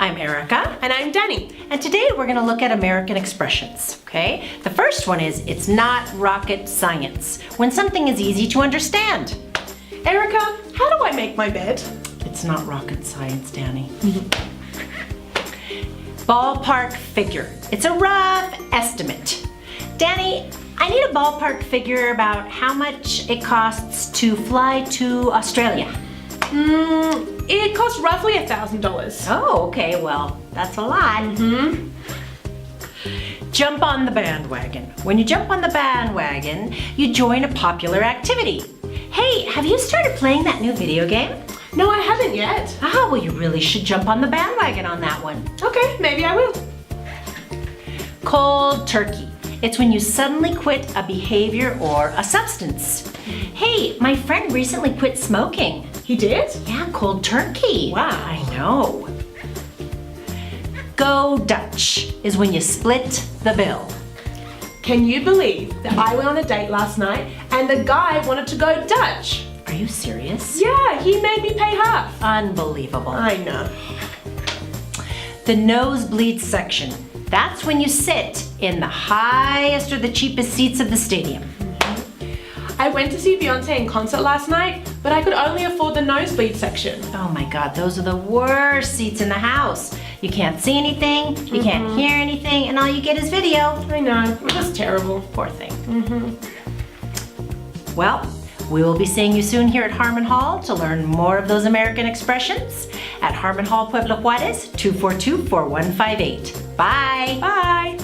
I'm Erika. And I'm Dany. And today we're going to look at American expressions, okay? The first one is, it's not rocket science, when something is easy to understand. Erika, how do I make my bed? It's not rocket science, Dany. Ballpark figure. It's a rough estimate. Dany, I need a ballpark figure about how much it costs to fly to Australia. It costs roughly $1,000. Oh, okay, well, that's a lot. Jump on the bandwagon. When you jump on the bandwagon, you join a popular activity. Hey, have you started playing that new video game? No, I haven't yet. Ah, well, you really should jump on the bandwagon on that one. Okay, maybe I will. Cold turkey. It's when you suddenly quit a behavior or a substance. Hey, my friend recently quit smoking. He did? Yeah, cold turkey. Wow. I know. Go Dutch is when you split the bill. Can you believe that I went on a date last night and the guy wanted to go Dutch? Are you serious? Yeah, he made me pay half. Unbelievable. I know. The nosebleed section. That's when you sit in the highest or the cheapest seats of the stadium. I went to see Beyonce in concert last night, but I could only afford the nosebleed section. Oh my God, those are the worst seats in the house. You can't see anything, you can't hear anything, and all you get is video. I know, it was terrible. Poor thing. Well, we will be seeing you soon here at Harmon Hall to learn more of those American expressions at Harmon Hall Puebla Juárez, 242-4158. Bye. Bye.